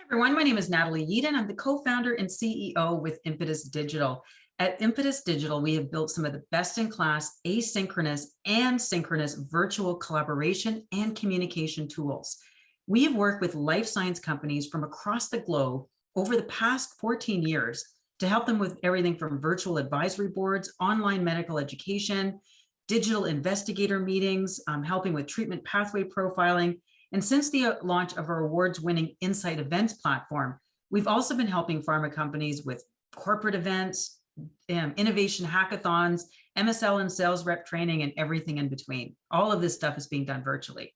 Everyone, my name is Natalie Yeadon. I'm the co-founder and CEO with Impetus Digital. At Impetus Digital, we have built some of the best-in-class asynchronous and synchronous virtual collaboration and communication tools. We have worked with life science companies from across the globe over the past 14 years to help them with everything from virtual advisory boards, online medical education, digital investigator meetings, helping with treatment pathway profiling. And since the launch of our awards-winning Insight Events platform, we've also been helping pharma companies with corporate events, innovation hackathons, MSL and sales rep training, and everything in between. All of this stuff is being done virtually.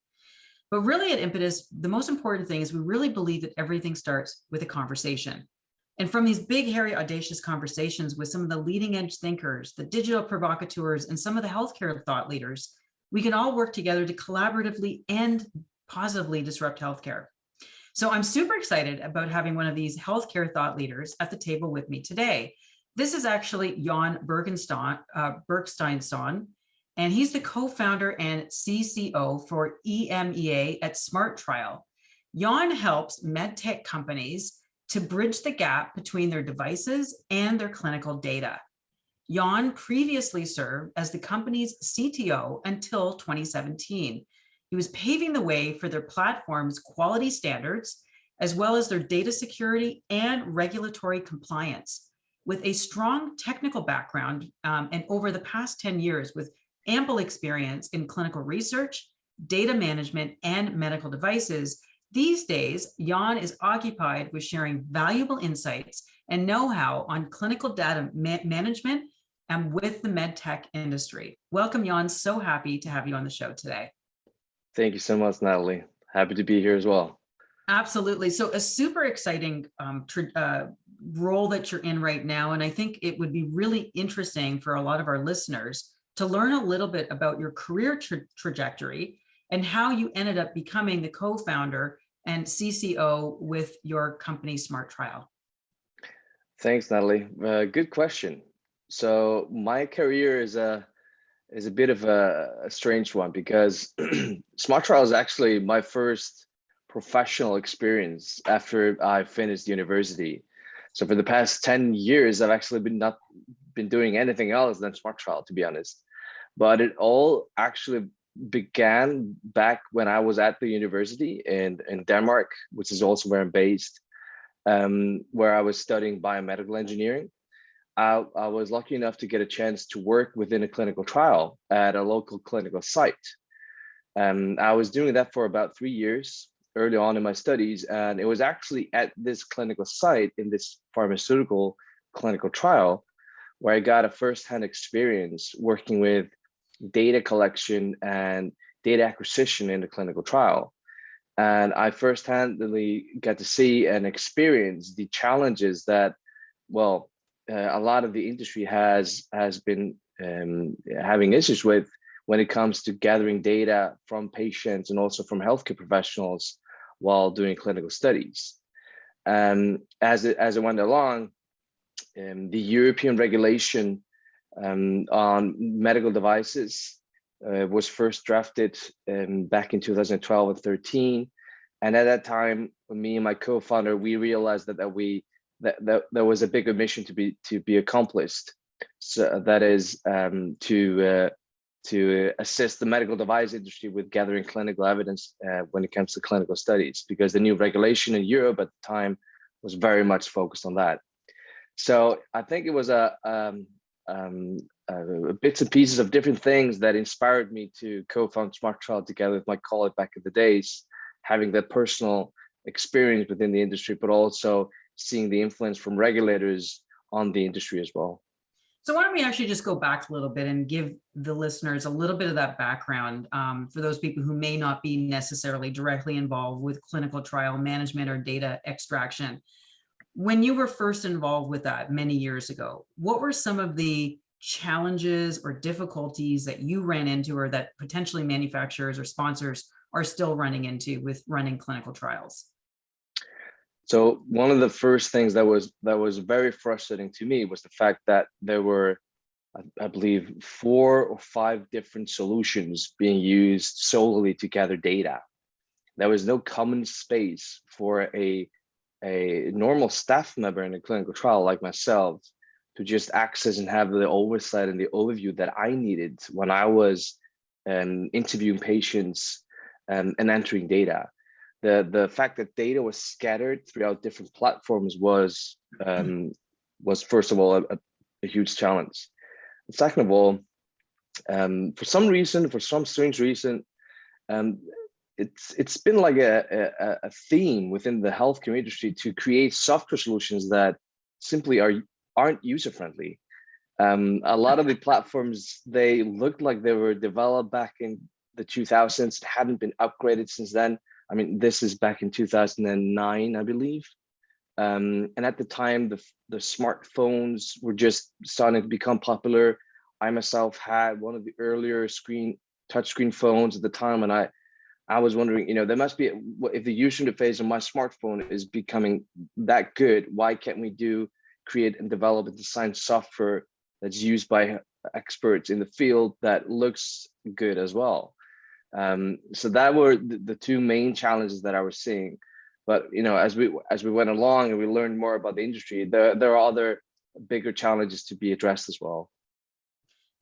But really at Impetus, the most important thing is we really believe that everything starts with a conversation. And from these big, hairy, audacious conversations with some of the leading edge thinkers, the digital provocateurs, and some of the healthcare thought leaders, we can all work together to collaboratively and positively disrupt healthcare. So I'm super excited about having one of these healthcare thought leaders at the table with me today. This is actually Jón Bergsteinsson, and he's the co-founder and CCO for EMEA at Smart Trial. Jón helps MedTech companies to bridge the gap between their devices and their clinical data. Jón previously served as the company's CTO until 2017. He was paving the way for their platform's quality standards, as well as their data security and regulatory compliance. With a strong technical background and over the past 10 years with ample experience in clinical research, data management, and medical devices, these days, Jón is occupied with sharing valuable insights and know-how on clinical data management and with the MedTech industry. Welcome, Jón. So happy to have you on the show today. Thank you so much, Natalie. Happy to be here as well. Absolutely. So a super exciting role that you're in right now. And I think it would be really interesting for a lot of our listeners to learn a little bit about your career trajectory and how you ended up becoming the co-founder and CCO with your company, Smart Trial. Thanks, Natalie. Good question. So my career is a bit of a strange one because Smart Trial is actually my first professional experience after I finished university. So for the past 10 years, I've actually not been doing anything else than Smart Trial, to be honest. But it all actually began back when I was at the university in Denmark, which is also where I'm based, where I was studying biomedical engineering. I was lucky enough to get a chance to work within a clinical trial at a local clinical site. I was doing that for about 3 years early on in my studies. And it was actually at this clinical site in this pharmaceutical clinical trial where I got a firsthand experience working with data collection and data acquisition in the clinical trial. And I firsthandly got to see and experience the challenges that, well, a lot of the industry has been having issues with when it comes to gathering data from patients and also from healthcare professionals while doing clinical studies. As it went along, the European regulation on medical devices was first drafted back in 2012 and 13. And at that time, me and my co-founder, we realized that there was a bigger mission to be accomplished. So that is to assist the medical device industry with gathering clinical evidence when it comes to clinical studies, because the new regulation in Europe at the time was very much focused on that. So I think it was bits and pieces of different things that inspired me to co-found Smart Trial together with my colleague back in the days, having that personal experience within the industry, but also seeing the influence from regulators on the industry as well. So why don't we actually just go back a little bit and give the listeners a little bit of that background for those people who may not be necessarily directly involved with clinical trial management or data extraction. When you were first involved with that many years ago, what were some of the challenges or difficulties that you ran into or that potentially manufacturers or sponsors are still running into with running clinical trials? So one of the first things that was very frustrating to me was the fact that there were, I believe, 4 or 5 different solutions being used solely to gather data. There was no common space for a a normal staff member in a clinical trial like myself to just access and have the oversight and the overview that I needed when I was interviewing patients and entering data. The fact that data was scattered throughout different platforms was first of all a huge challenge. Second of all, for some strange reason, it's been like a theme within the healthcare industry to create software solutions that simply aren't user friendly. A lot of the platforms, they looked like they were developed back in the 2000s, hadn't been upgraded since then. I mean, this is back in 2009, I believe. And at the time, the smartphones were just starting to become popular. I myself had one of the earlier touchscreen phones at the time, and I was wondering, there must be, if the user interface on my smartphone is becoming that good, why can't we create and develop and design software that's used by experts in the field that looks good as well? So that were the two main challenges that I was seeing. But as we went along and we learned more about the industry, there are other bigger challenges to be addressed as well.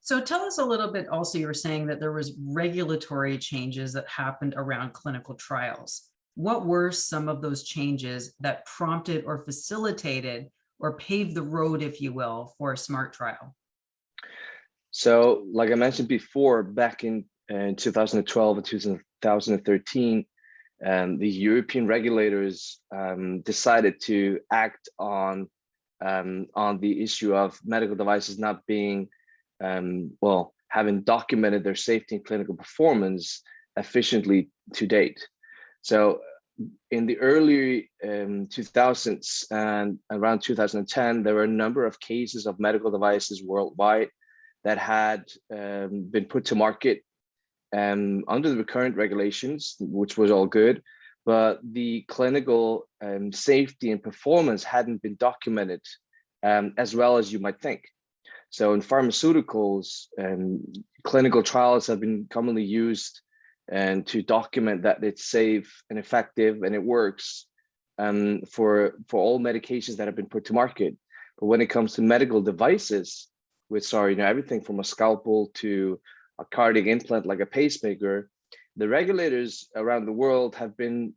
So tell us a little bit also, you were saying that there was regulatory changes that happened around clinical trials. What were some of those changes that prompted or facilitated or paved the road, if you will, for a smart trial? So like I mentioned before, back in 2012 and 2013, the European regulators decided to act on the issue of medical devices not being having documented their safety and clinical performance efficiently to date. So in the early 2000s and around 2010, there were a number of cases of medical devices worldwide that had been put to market under the current regulations, which was all good, but the clinical safety and performance hadn't been documented as well as you might think. So in pharmaceuticals, clinical trials have been commonly used to document that it's safe and effective and it works for all medications that have been put to market. But when it comes to medical devices, which are everything from a scalpel to a cardiac implant like a pacemaker, the regulators around the world have been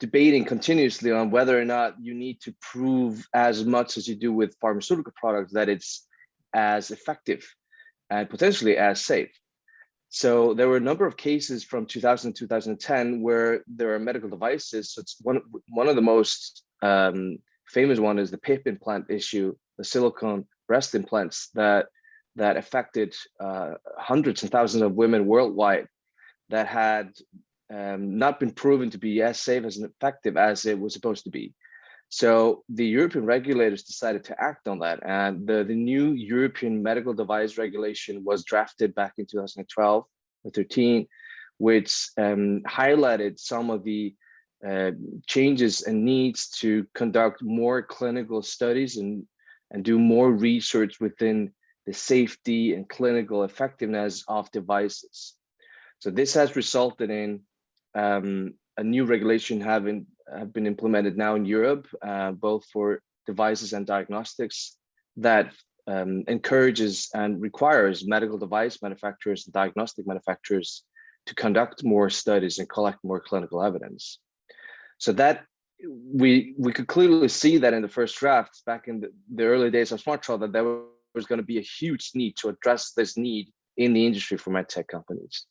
debating continuously on whether or not you need to prove as much as you do with pharmaceutical products that it's as effective and potentially as safe. So there were a number of cases from 2000 to 2010 where there are medical devices. So it's one of the most famous one is the PIP implant issue, the silicone breast implants that affected hundreds and thousands of women worldwide that had not been proven to be as safe as effective as it was supposed to be. So the European regulators decided to act on that. And the new European medical device regulation was drafted back in 2012 or 13, which highlighted some of the changes and needs to conduct more clinical studies and do more research within the safety and clinical effectiveness of devices. So this has resulted in a new regulation have been implemented now in Europe, both for devices and diagnostics, that encourages and requires medical device manufacturers and diagnostic manufacturers to conduct more studies and collect more clinical evidence. So that we could clearly see that in the first drafts back in the early days of Smart Trial, that there was going to be a huge need to address this need in the industry for MedTech companies.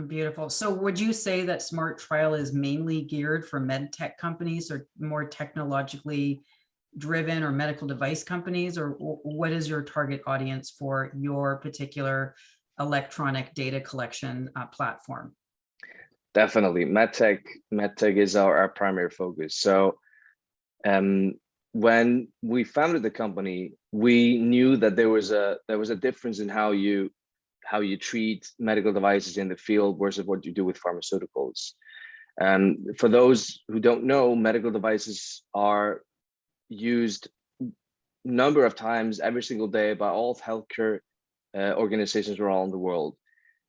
Beautiful. So would you say that Smart Trial is mainly geared for MedTech companies or more technologically driven or medical device companies, or what is your target audience for your particular electronic data collection platform? Definitely, MedTech is our primary focus. So when we founded the company, we knew that there was a difference in how you treat medical devices in the field versus what you do with pharmaceuticals. For those who don't know, medical devices are used a number of times every single day by all healthcare organizations around the world.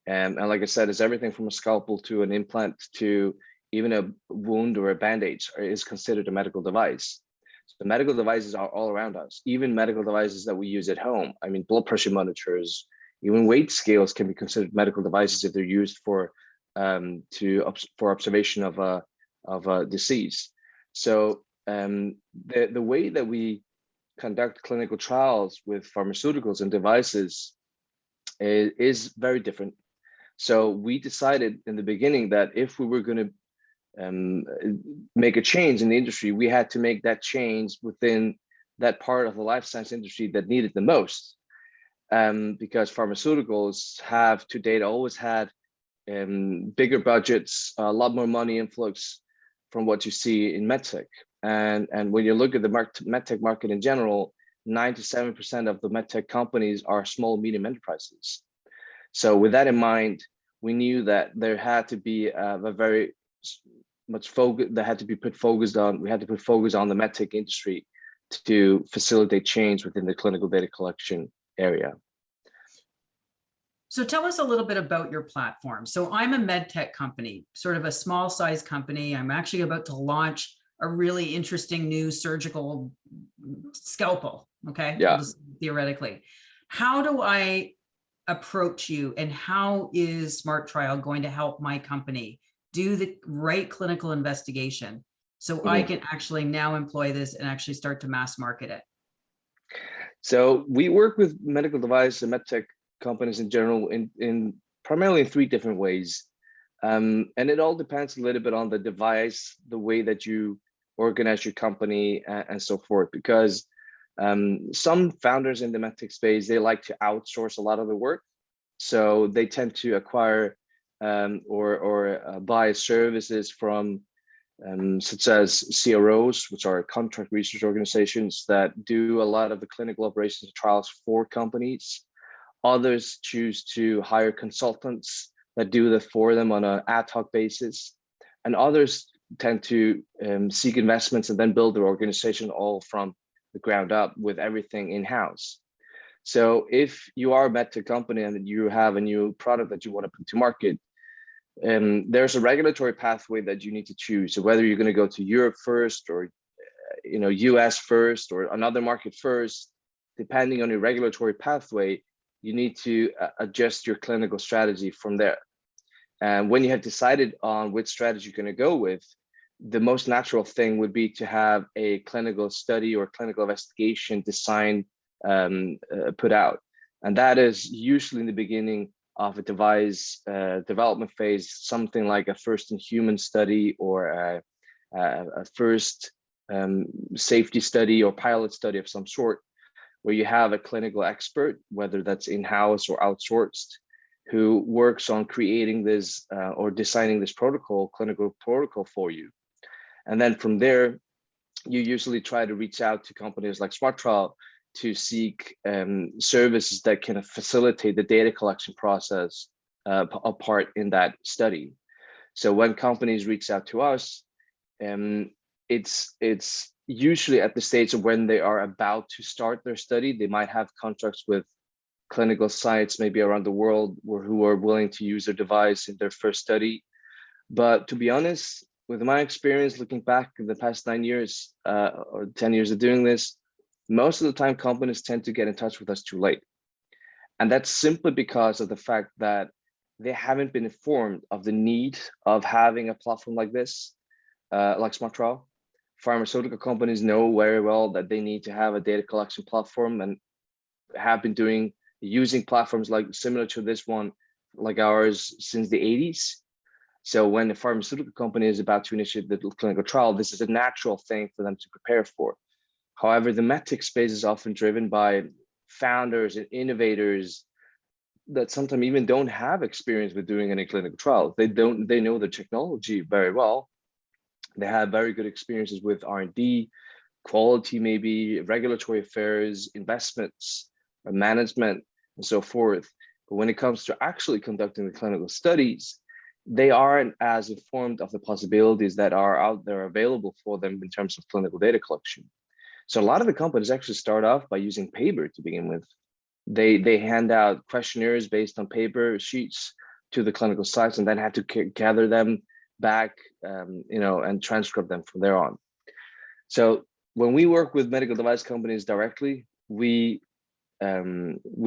And like I said, it's everything from a scalpel to an implant to even a wound or a bandage is considered a medical device. So medical devices are all around us, even medical devices that we use at home. I mean, blood pressure monitors, even weight scales can be considered medical devices if they're used for observation of a disease. So the way that we conduct clinical trials with pharmaceuticals and devices is very different. So we decided in the beginning that if we were going to make a change in the industry, we had to make that change within that part of the life science industry that needed the most. Because pharmaceuticals have to date always had bigger budgets, a lot more money influx from what you see in MedTech. And when you look at the MedTech market in general, 97% of the MedTech companies are small, medium enterprises. So with that in mind, we knew that there had to be a very much focus that had to be put focused on. We had to put focus on the MedTech industry to facilitate change within the clinical data collection area. So tell us a little bit about your platform. So I'm a MedTech company, sort of a small size company. I'm actually about to launch a really interesting new surgical scalpel. Okay. Yeah. Just theoretically, how do I approach you, and how is Smart Trial going to help my company do the right clinical investigation so I can actually now employ this and actually start to mass market it? So we work with medical device and MedTech companies in general in primarily in three different ways. And it all depends a little bit on the device, the way that you organize your company and so forth, because some founders in the MedTech space, they like to outsource a lot of the work. So they tend to acquire or buy services from such as CROs, which are contract research organizations that do a lot of the clinical operations and trials for companies. Others choose to hire consultants that do that for them on an ad hoc basis. And others tend to seek investments and then build their organization all from the ground up with everything in-house. So if you are a MedTech company and you have a new product that you want to put to market, there's a regulatory pathway that you need to choose. So whether you're going to go to Europe first, or US first, or another market first, depending on your regulatory pathway, you need to adjust your clinical strategy from there. And when you have decided on which strategy you're going to go with, the most natural thing would be to have a clinical study or clinical investigation design put out. And that is usually in the beginning of a device development phase, something like a first in human study or a first safety study or pilot study of some sort, where you have a clinical expert, whether that's in-house or outsourced, who works on creating this or designing this clinical protocol for you. And then from there, you usually try to reach out to companies like Smart Trial to seek services that can facilitate the data collection process apart in that study. So when companies reach out to us, it's usually at the stage of when they are about to start their study. They might have contracts with clinical sites maybe around the world who are willing to use their device in their first study. But to be honest, with my experience looking back in the past 9 years or 10 years of doing this, most of the time companies tend to get in touch with us too late. And that's simply because of the fact that they haven't been informed of the need of having a platform like this, like Smart Trial. Pharmaceutical companies know very well that they need to have a data collection platform and have been using platforms like similar to this one, like ours, since the 80s. So when the pharmaceutical company is about to initiate the clinical trial, this is a natural thing for them to prepare for. However, the MedTech space is often driven by founders and innovators that sometimes even don't have experience with doing any clinical trials. They know the technology very well. They have very good experiences with R&D, quality, maybe regulatory affairs, investments, management, and so forth. But when it comes to actually conducting the clinical studies, they aren't as informed of the possibilities that are out there available for them in terms of clinical data collection. So a lot of the companies actually start off by using paper to begin with. They hand out questionnaires based on paper sheets to the clinical sites and then have to gather them back, and transcribe them from there on. So when we work with medical device companies directly, we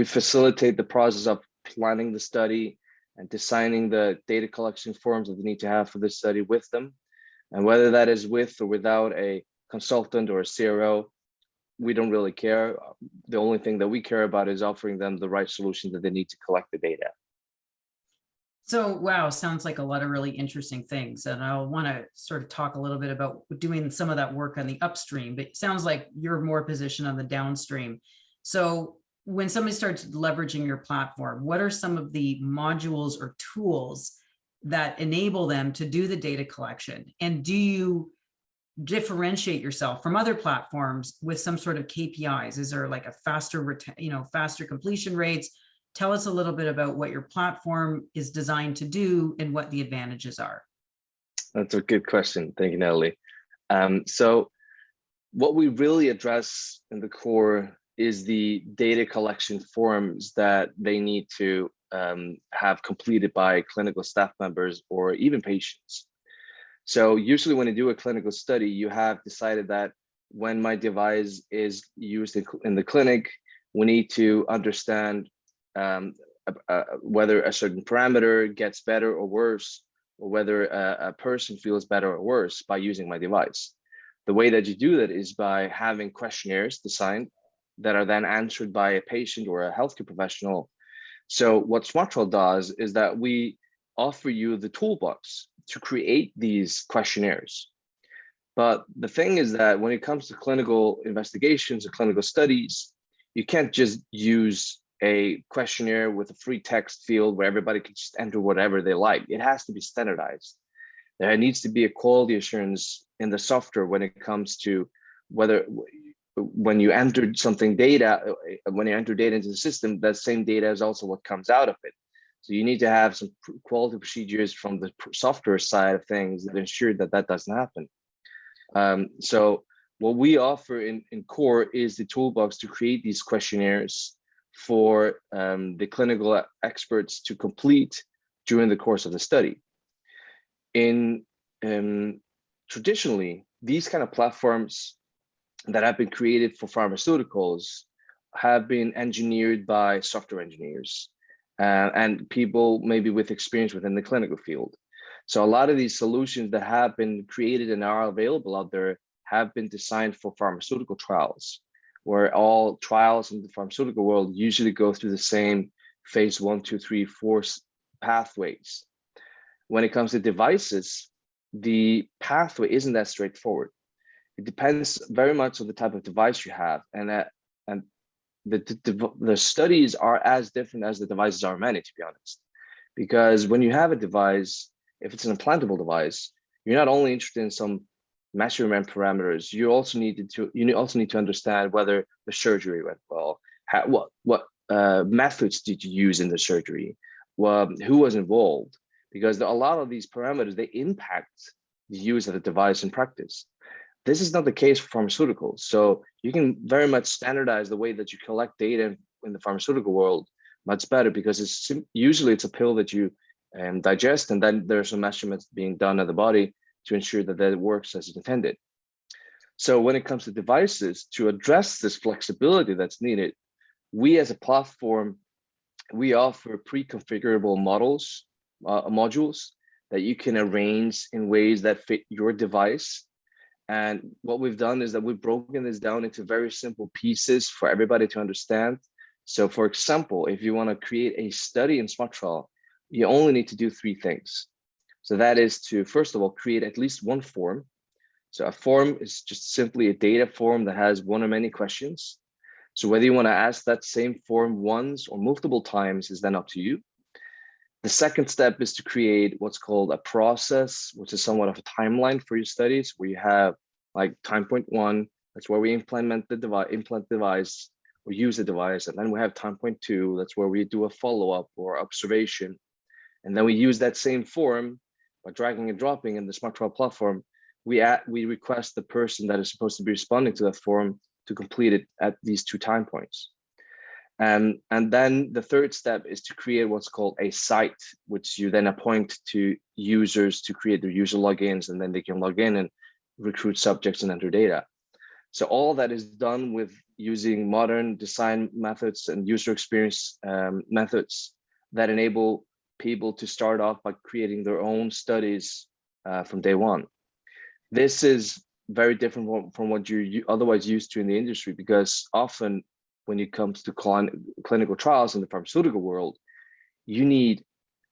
facilitate the process of planning the study and designing the data collection forms that they need to have for this study with them. And whether that is with or without a consultant or a CRO, we don't really care. The only thing that we care about is offering them the right solution that they need to collect the data. So, wow, sounds like a lot of really interesting things. And I want to sort of talk a little bit about doing some of that work on the upstream, but it sounds like you're more positioned on the downstream. So when somebody starts leveraging your platform, what are some of the modules or tools that enable them to do the data collection? And do you differentiate yourself from other platforms with some sort of KPIs? Is there like a faster, faster completion rates? Tell us a little bit about what your platform is designed to do and what the advantages are. That's a good question. Thank you, Natalie. So what we really address in the core is the data collection forms that they need to have completed by clinical staff members or even patients. So usually when you do a clinical study, you have decided that when my device is used in the clinic, we need to understand whether a certain parameter gets better or worse, or whether a person feels better or worse by using my device. The way that you do that is by having questionnaires designed that are then answered by a patient or a healthcare professional. So what SmartTrial does is that we offer you the toolbox to create these questionnaires. But the thing is that when it comes to clinical investigations or clinical studies, you can't just use a questionnaire with a free text field where everybody can just enter whatever they like. It has to be standardized. There needs to be a quality assurance in the software when it comes to whether when you enter when you enter data into the system, that same data is also what comes out of it. So you need to have some quality procedures from the software side of things that ensure that that doesn't happen. So what we offer in core is the toolbox to create these questionnaires for the clinical experts to complete during the course of the study. Traditionally, these kind of platforms that have been created for pharmaceuticals have been engineered by software engineers and people maybe with experience within the clinical field. So a lot of these solutions that have been created and are available out there have been designed for pharmaceutical trials, where all trials in the pharmaceutical world usually go through the same phase 1, 2, 3, 4 pathways. When it comes to devices, the pathway isn't that straightforward. It depends very much on the type of device you have, and the studies are as different as the devices are many, to be honest. Because when you have a device, if it's an implantable device, you're not only interested in some measurement parameters, you also need to understand whether the surgery went well, what methods did you use in the surgery, who was involved, because a lot of these parameters, they impact the use of the device in practice. This is not the case for pharmaceuticals. So you can very much standardize the way that you collect data in the pharmaceutical world much better, because usually it's a pill that you digest, and then there's some measurements being done at the body to ensure that it works as intended. So when it comes to devices, to address this flexibility that's needed, we as a platform, we offer pre-configurable modules that you can arrange in ways that fit your device. And what we've done is that we've broken this down into very simple pieces for everybody to understand. So for example, if you want to create a study in SmartTrial, you only need to do 3 things. So that is to, first of all, create at least one form. So a form is just simply a data form that has one or many questions. So whether you want to ask that same form once or multiple times is then up to you. The second step is to create what's called a process, which is somewhat of a timeline for your studies, where you have like time point 1, that's where we implement the device or use the device. And then we have time point 2, that's where we do a follow-up or observation. And then we use that same form by dragging and dropping in the SmartTrial platform. We request the person that is supposed to be responding to that form to complete it at these 2 time points. And then the third step is to create what's called a site, which you then appoint to users to create their user logins, and then they can log in and recruit subjects and enter data. So all that is done with using modern design methods and user experience methods that enable people to start off by creating their own studies from day one. This is very different from what you're otherwise used to in the industry, because often when it comes to clinical trials in the pharmaceutical world, you need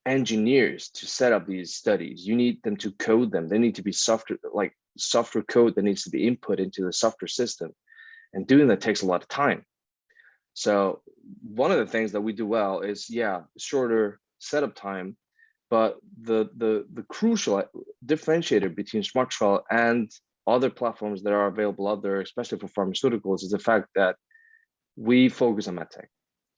engineers to set up these studies. You need them to code them. They need to be software code that needs to be input into the software system. And doing that takes a lot of time. So one of the things that we do well is, shorter setup time, but the crucial differentiator between SmartTrial and other platforms that are available out there, especially for pharmaceuticals, is the fact that we focus on MedTech.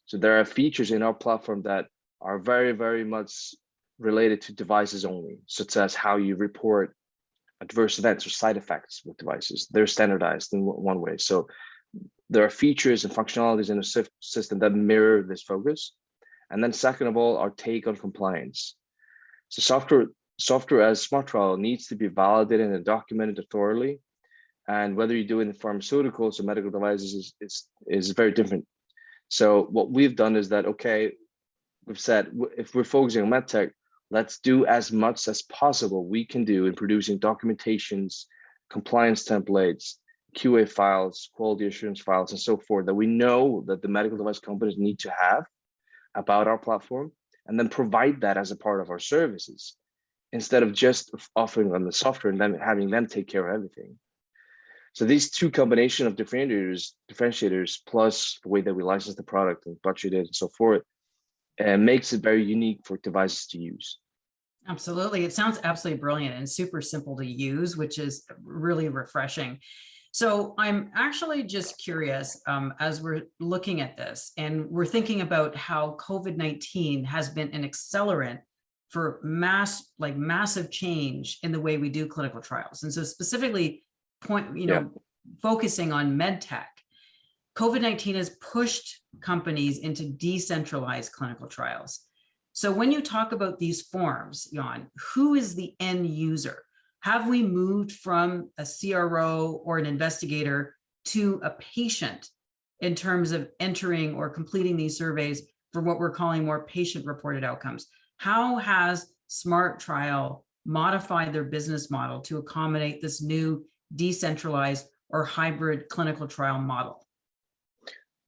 So there are features in our platform that are very, very much related to devices only, such as how you report adverse events or side effects with devices. They're standardized in one way. So there are features and functionalities in the system that mirror this focus. And then second of all, our take on compliance. So software as SmartTrial needs to be validated and documented thoroughly. And whether you do it in pharmaceuticals or medical devices is very different. So what we've done is that, okay, we've said, if we're focusing on MedTech, let's do as much as possible we can do in producing documentations, compliance templates, QA files, quality assurance files, and so forth, that we know that the medical device companies need to have about our platform, and then provide that as a part of our services, instead of just offering them the software and then having them take care of everything. So these two combination of differentiators, plus the way that we license the product and budget it and so forth, makes it very unique for devices to use. Absolutely. It sounds absolutely brilliant and super simple to use, which is really refreshing. So I'm actually just curious, as we're looking at this and we're thinking about how COVID-19 has been an accelerant for massive change in the way we do clinical trials. And so specifically focusing on MedTech, COVID-19 has pushed companies into decentralized clinical trials. So when you talk about these forms, Jón, who is the end user? Have we moved from a CRO or an investigator to a patient in terms of entering or completing these surveys for what we're calling more patient-reported outcomes? How has SmartTrial modified their business model to accommodate this new decentralized or hybrid clinical trial model?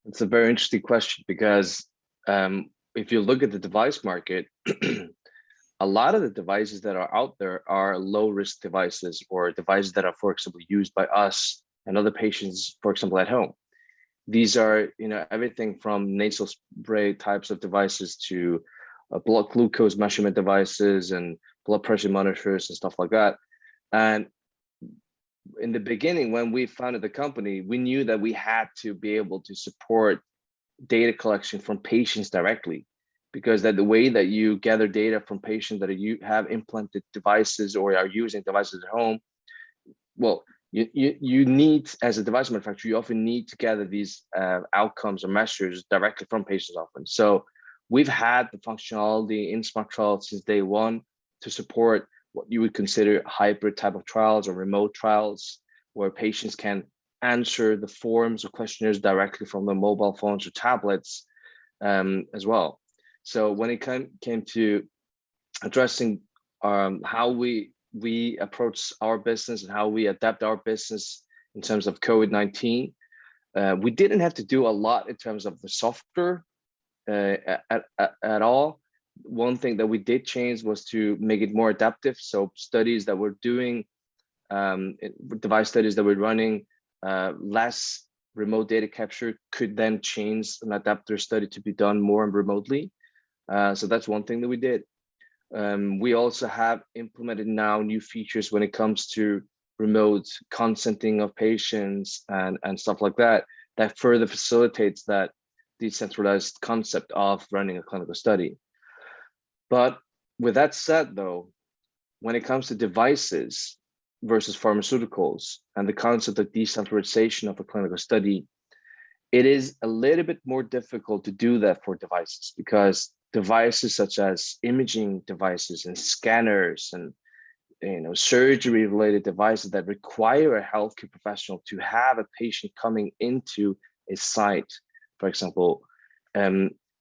It's a very interesting question, because if you look at the device market, a lot of the devices that are out there are low-risk devices, or devices that are, for example, used by us and other patients, for example, at home. These are, everything from nasal spray types of devices to blood glucose measurement devices and blood pressure monitors and stuff like that. And in the beginning, when we founded the company, we knew that we had to be able to support data collection from patients directly, because that the way that you gather data from patients that you have implanted devices or are using devices at home, well, you need, as a device manufacturer, you often need to gather these outcomes or measures directly from patients often. So we've had the functionality in SmartTrial since day one to support what you would consider hybrid type of trials or remote trials, where patients can answer the forms or questionnaires directly from their mobile phones or tablets as well. So when it came to addressing how we approach our business and how we adapt our business in terms of COVID-19, we didn't have to do a lot in terms of the software at all. One thing that we did change was to make it more adaptive. So studies that we're doing, device studies that we're running, less remote data capture could then change and adapt their study to be done more remotely. So that's one thing that we did. We also have implemented now new features when it comes to remote consenting of patients and stuff like that, that further facilitates that decentralized concept of running a clinical study. But with that said, though, when it comes to devices versus pharmaceuticals and the concept of decentralization of a clinical study, It is a little bit more difficult to do that for devices, because devices such as imaging devices and scanners and surgery related devices that require a healthcare professional to have a patient coming into a site, for example,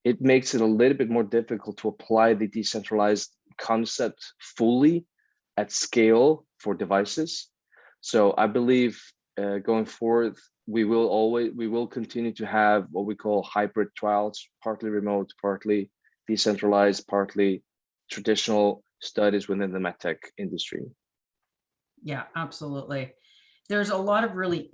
it makes it a little bit more difficult to apply the decentralized concept fully at scale for devices. So I believe going forward, we will continue to have what we call hybrid trials, partly remote, partly decentralized, partly traditional studies within the MedTech industry. Yeah, absolutely. There's a lot of really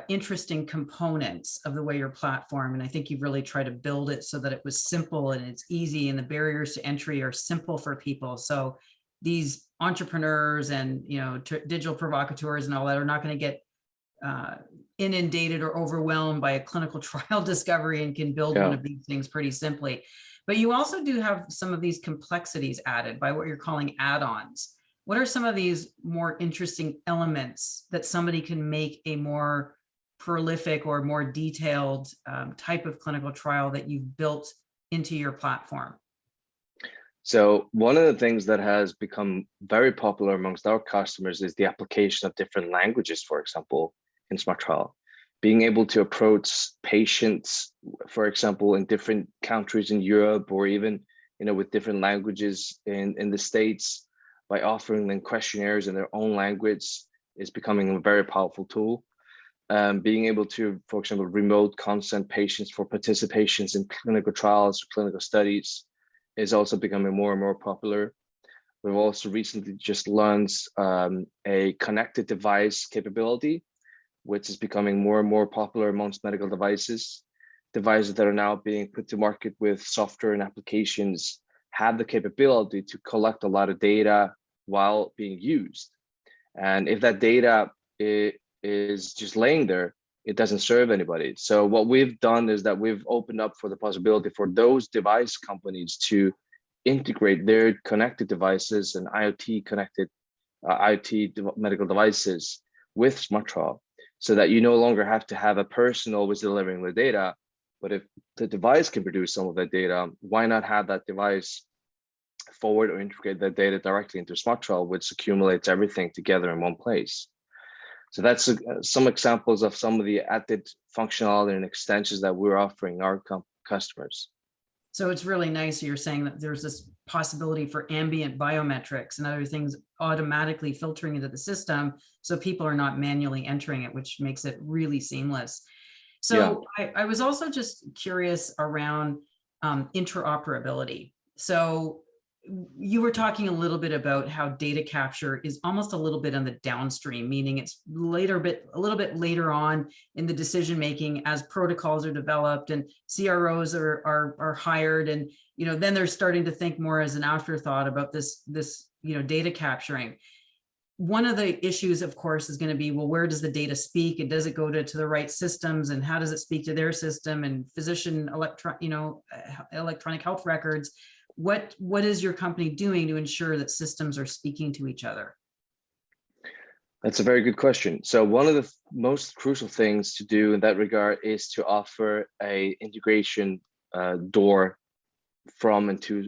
interesting components of the way your platform, and I think you've really tried to build it so that it was simple and it's easy, and the barriers to entry are simple for people. So these entrepreneurs and digital provocateurs and all that are not going to get inundated or overwhelmed by a clinical trial discovery and can build one of these things pretty simply. But you also do have some of these complexities added by what you're calling add-ons. What are some of these more interesting elements that somebody can make a more prolific or more detailed type of clinical trial that you've built into your platform? So one of the things that has become very popular amongst our customers is the application of different languages, for example, in Smart Trial. Being able to approach patients, for example, in different countries in Europe, or even with different languages in the States, by offering them questionnaires in their own language, is becoming a very powerful tool. Being able to, for example, remote consent patients for participations in clinical trials, clinical studies, is also becoming more and more popular. We've also recently just launched a connected device capability, which is becoming more and more popular amongst medical devices. Devices that are now being put to market with software and applications have the capability to collect a lot of data while being used. And if that data is just laying there, it doesn't serve anybody. So what we've done is that we've opened up for the possibility for those device companies to integrate their connected devices and IoT connected IoT medical devices with Smart Trial, so that you no longer have to have a person always delivering the data. But if the device can produce some of that data, why not have that device forward or integrate that data directly into Smart Trial, which accumulates everything together in one place? So that's some examples of some of the added functionality and extensions that we're offering our customers. So it's really nice you're saying that there's this possibility for ambient biometrics and other things automatically filtering into the system, so people are not manually entering it, which makes it really seamless. So yeah. I was also just curious around interoperability. So you were talking a little bit about how data capture is almost a little bit on the downstream, meaning it's a little bit later on in the decision making as protocols are developed and CROs are hired, and then they're starting to think more as an afterthought about this data capturing. One of the issues, of course, is going to be, well, where does the data speak, and does it go to the right systems, and how does it speak to their system and physician electronic health records? What is your company doing to ensure that systems are speaking to each other? That's a very good question. So one of the most crucial things to do in that regard is to offer a integration door from and to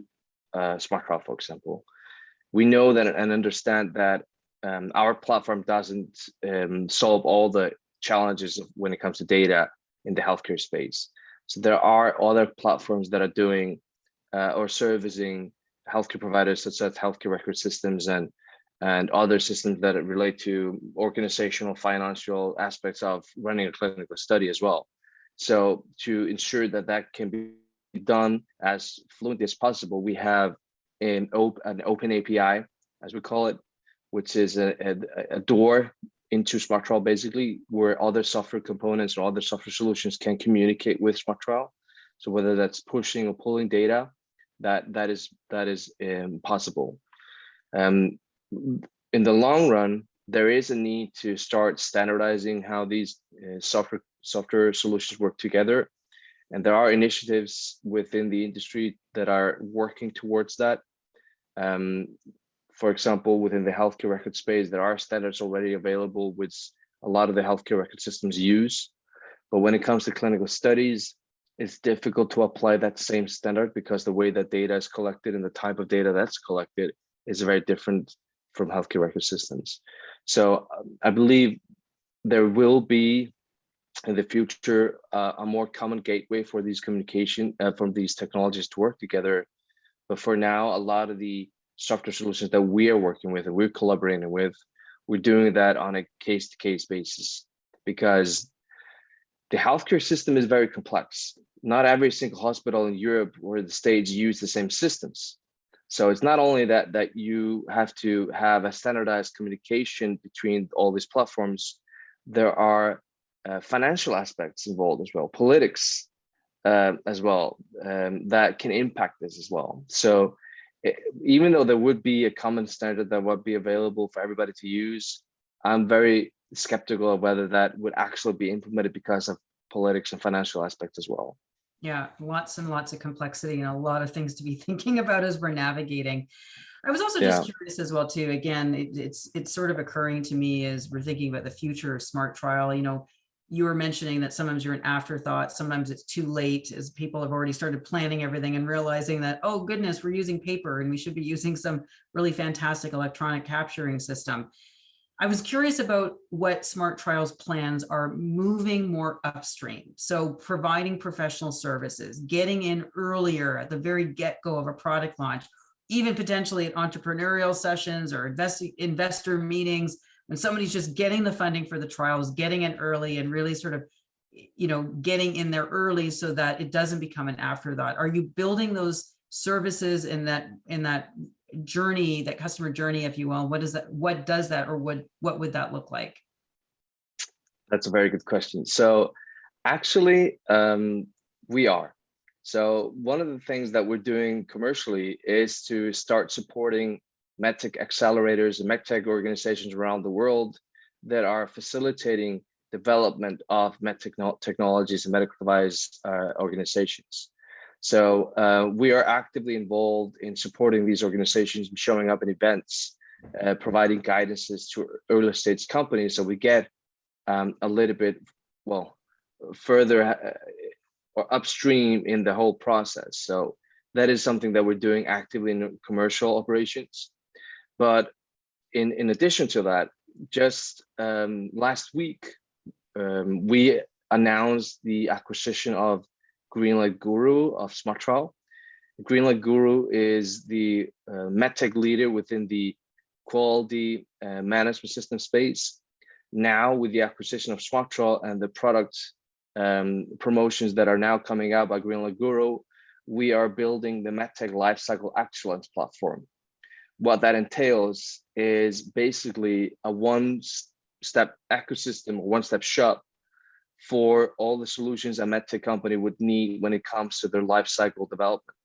Smart Trial, for example. We know that and understand that our platform doesn't solve all the challenges when it comes to data in the healthcare space. So there are other platforms that are doing or servicing healthcare providers, such as healthcare record systems and other systems that relate to organizational, financial aspects of running a clinical study as well. So to ensure that that can be done as fluently as possible, we have an open API, as we call it, which is a door into Smart Trial, basically, where other software components or other software solutions can communicate with Smart Trial. So whether that's pushing or pulling data, that is possible. In the long run, there is a need to start standardizing how these software solutions work together, and there are initiatives within the industry that are working towards that. For example, within the healthcare record space, there are standards already available, which a lot of the healthcare record systems use. But when it comes to clinical studies, it's difficult to apply that same standard because the way that data is collected and the type of data that's collected is very different from healthcare record systems. So I believe there will be in the future a more common gateway for these communication from these technologies to work together. But for now, a lot of the software solutions that we are working with and we're collaborating with, we're doing that on a case-to-case basis because the healthcare system is very complex. Not every single hospital in Europe or the States use the same systems. So it's not only that you have to have a standardized communication between all these platforms, there are financial aspects involved as well, politics as well, that can impact this as well. So even though there would be a common standard that would be available for everybody to use, I'm very skeptical of whether that would actually be implemented because of politics and financial aspects as well. Yeah, lots and lots of complexity and a lot of things to be thinking about as we're navigating. I was also just curious as well too. Again, it's sort of occurring to me as we're thinking about the future of smart trial. You know, you were mentioning that sometimes you're an afterthought, sometimes it's too late as people have already started planning everything and realizing that, oh goodness, we're using paper and we should be using some really fantastic electronic capturing system. I was curious about what smart trials plans are moving more upstream. So providing professional services, getting in earlier at the very get-go of a product launch, even potentially at entrepreneurial sessions or investor meetings, when somebody's just getting the funding for the trials, getting in early and really sort of, you know, getting in there early so that it doesn't become an afterthought. Are you building those services in that journey, that customer journey, if you will? What does that, or what would that look like? That's a very good question. So actually, we are. So one of the things that we're doing commercially is to start supporting MedTech accelerators and MedTech organizations around the world that are facilitating development of MedTech technologies and medical device organizations. So we are actively involved in supporting these organizations, showing up in events, providing guidances to early stage companies. So we get a little bit, further or upstream in the whole process. So that is something that we're doing actively in commercial operations. But in addition to that, just last week, we announced the acquisition of Greenlight Guru of Smart Trial. Greenlight Guru is the MedTech leader within the quality management system space. Now, with the acquisition of Smart Trial and the product promotions that are now coming out by Greenlight Guru, we are building the MedTech Lifecycle Excellence platform. What that entails is basically a one-step ecosystem, one-step shop for all the solutions a MedTech company would need when it comes to their lifecycle development.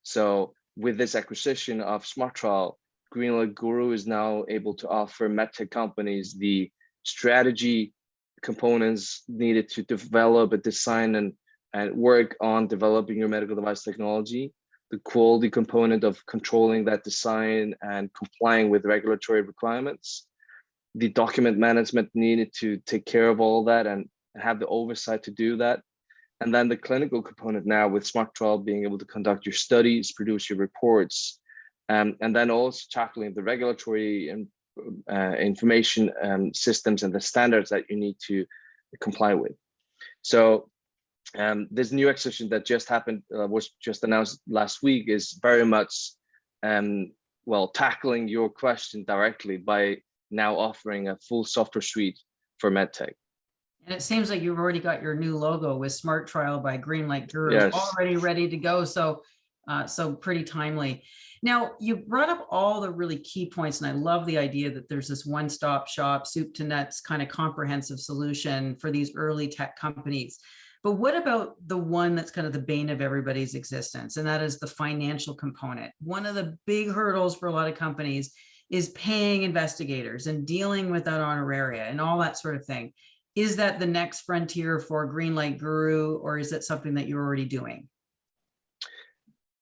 So with this acquisition of Smart Trial, Greenlight Guru is now able to offer MedTech companies the strategy components needed to develop and design and work on developing your medical device technology, the quality component of controlling that design and complying with regulatory requirements, the document management needed to take care of all that and have the oversight to do that. And then the clinical component now with Smart Trial being able to conduct your studies, produce your reports, and then also tackling the regulatory and information systems and the standards that you need to comply with. So this new acquisition that just happened, was just announced last week, is very much tackling your question directly by now offering a full software suite for MedTech. And it seems like you've already got your new logo with Smart Trial by Greenlight Guru already ready to go. So pretty timely. Now, you brought up all the really key points, and I love the idea that there's this one-stop shop, soup to nuts kind of comprehensive solution for these early tech companies. But what about the one that's kind of the bane of everybody's existence, and that is the financial component? One of the big hurdles for a lot of companies is paying investigators and dealing with that honoraria and all that sort of thing. Is that the next frontier for Greenlight Guru, or is it something that you're already doing?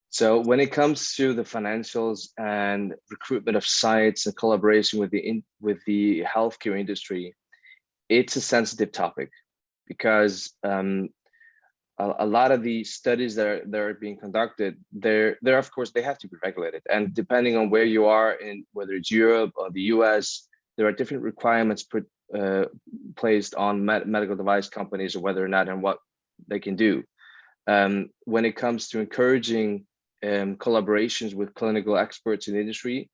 So when it comes to the financials and recruitment of sites and collaboration with the healthcare industry, it's a sensitive topic because a lot of the studies that are being conducted, they're of course they have to be regulated, and depending on where you are in whether it's Europe or the US, there are different requirements placed on medical device companies, or whether or not and what they can do. When it comes to encouraging collaborations with clinical experts in the industry,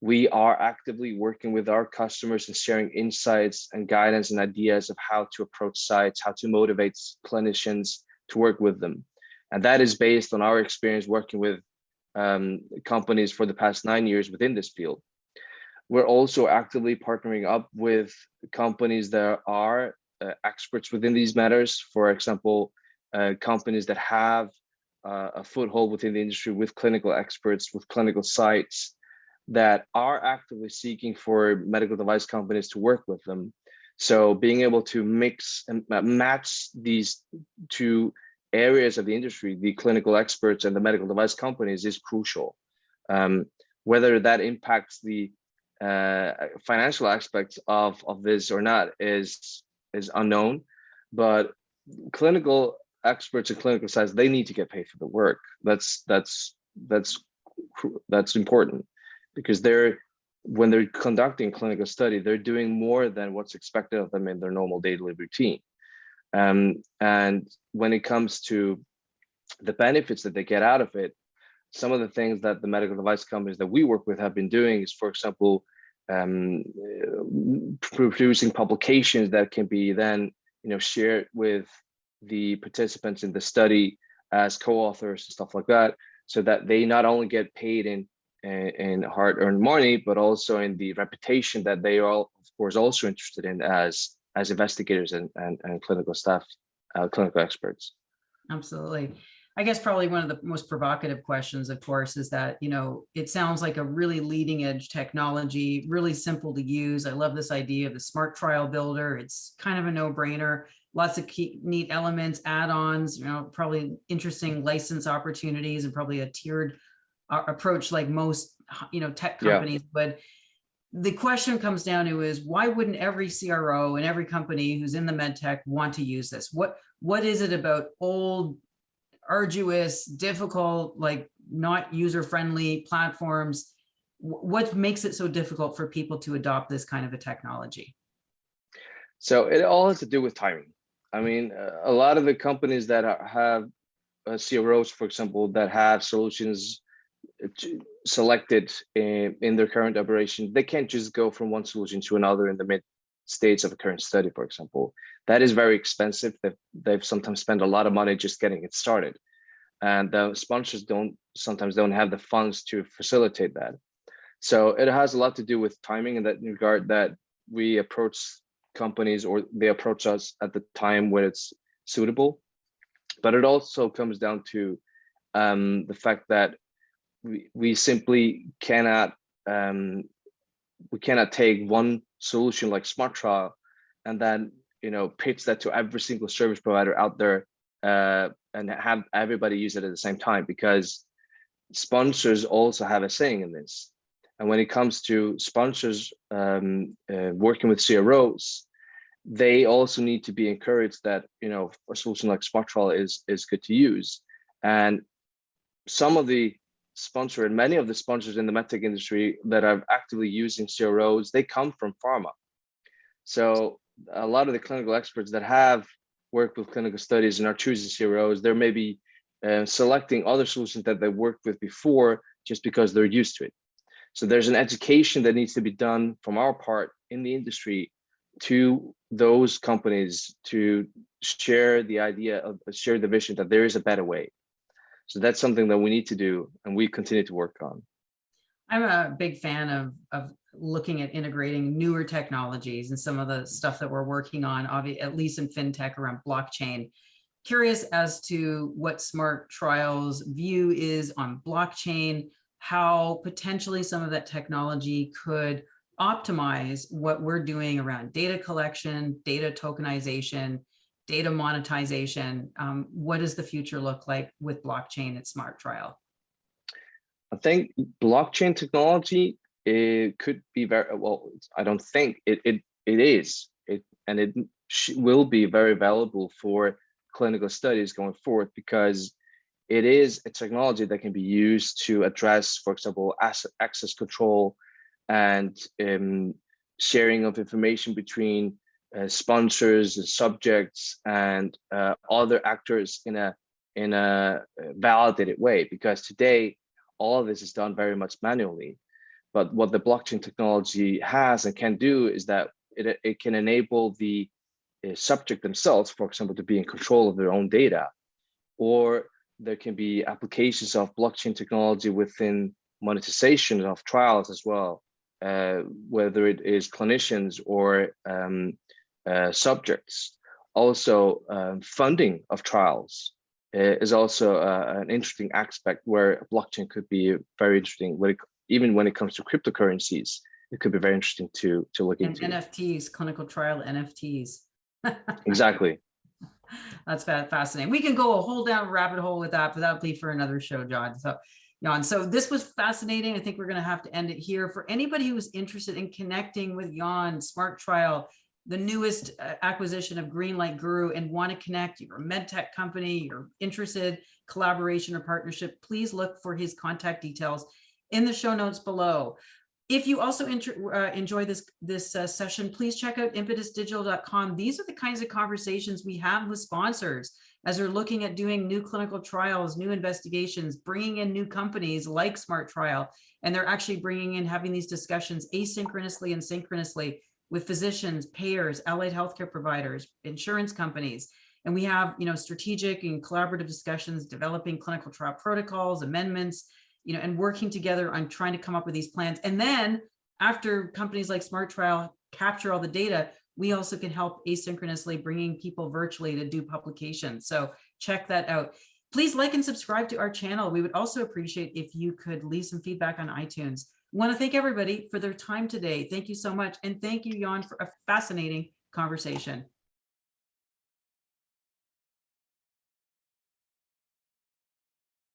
we are actively working with our customers and sharing insights and guidance and ideas of how to approach sites, how to motivate clinicians to work with them. And that is based on our experience working with companies for the past 9 years within this field. We're also actively partnering up with companies that are experts within these matters. For example, companies that have a foothold within the industry with clinical experts, with clinical sites that are actively seeking for medical device companies to work with them. So being able to mix and match these two areas of the industry, the clinical experts and the medical device companies, is crucial. Whether that impacts the financial aspects of this or not is unknown, but clinical experts and clinical sites, they need to get paid for the work. That's important, because when they're conducting clinical study, they're doing more than what's expected of them in their normal daily routine. And when it comes to the benefits that they get out of it, some of the things that the medical device companies that we work with have been doing is, for example, producing publications that can be then shared with the participants in the study as co-authors and stuff like that, so that they not only get paid in hard-earned money, but also in the reputation that they are, of course, also interested in as investigators and clinical staff, clinical experts. Absolutely. I guess probably one of the most provocative questions, of course, is that, it sounds like a really leading edge technology, really simple to use. I love this idea of the smart trial builder. It's kind of a no-brainer. Lots of neat elements, add-ons, probably interesting license opportunities, and probably a tiered approach like most, tech companies. Yeah. But the question comes down to is, why wouldn't every CRO and every company who's in the MedTech want to use this? What is it about old, arduous, difficult, like not user-friendly platforms? What makes it so difficult for people to adopt this kind of a technology? So it all has to do with timing. I mean, a lot of the companies that have CROs, for example, that have solutions selected in their current operation, they can't just go from one solution to another in the mid states of a current study, for example. That is very expensive. They've sometimes spent a lot of money just getting it started, and the sponsors sometimes don't have the funds to facilitate that. So it has a lot to do with timing in that regard, that we approach companies or they approach us at the time when it's suitable. But it also comes down to the fact that we simply cannot take one solution like Smart Trial and then pitch that to every single service provider out there and have everybody use it at the same time, because sponsors also have a saying in this. And when it comes to sponsors working with CROs, they also need to be encouraged that a solution like Smart Trial is good to use. And some of the sponsor and many of the sponsors in the medtech industry that are actively using CROs, they come from pharma. So a lot of the clinical experts that have worked with clinical studies and are choosing CROs, they're maybe selecting other solutions that they worked with before just because they're used to it. So there's an education that needs to be done from our part in the industry to those companies to share the idea of share the vision that there is a better way. So that's something that we need to do, and we continue to work on. I'm a big fan of looking at integrating newer technologies and some of the stuff that we're working on, at least in fintech, around blockchain. Curious as to what Smart Trial's view is on blockchain, how potentially some of that technology could optimize what we're doing around data collection, data tokenization, data monetization. What does the future look like with blockchain at Smart Trial? I think blockchain technology, it could be very well. I don't think it is. and it will be very valuable for clinical studies going forward, because it is a technology that can be used to address, for example, access control and sharing of information between sponsors, subjects, and other actors in a validated way. Because today, all of this is done very much manually. But what the blockchain technology has and can do is that it can enable the subject themselves, for example, to be in control of their own data. Or there can be applications of blockchain technology within monetization of trials as well, whether it is clinicians or subjects. Also, funding of trials is also an interesting aspect where blockchain could be very interesting. Even when it comes to cryptocurrencies, it could be very interesting to look into. NFTs, clinical trial NFTs. Exactly. That's fascinating. We can go a whole down rabbit hole with that, but that'll be for another show, John. So this was fascinating. I think we're going to have to end it here. For anybody who's interested in connecting with Jón, Smart Trial, the newest acquisition of Greenlight Guru, and want to connect, you're a MedTech company, you're interested, collaboration or partnership, please look for his contact details in the show notes below. If you also enjoy this session, please check out impetusdigital.com. These are the kinds of conversations we have with sponsors as they're looking at doing new clinical trials, new investigations, bringing in new companies like Smart Trial, and they're actually having these discussions asynchronously and synchronously with physicians, payers, allied healthcare providers, insurance companies. And we have, strategic and collaborative discussions, developing clinical trial protocols, amendments, and working together on trying to come up with these plans. And then after companies like Smart Trial capture all the data, we also can help asynchronously bringing people virtually to do publications. So check that out. Please like and subscribe to our channel. We would also appreciate if you could leave some feedback on iTunes. I want to thank everybody for their time today. Thank you so much. And thank you, Jón, for a fascinating conversation.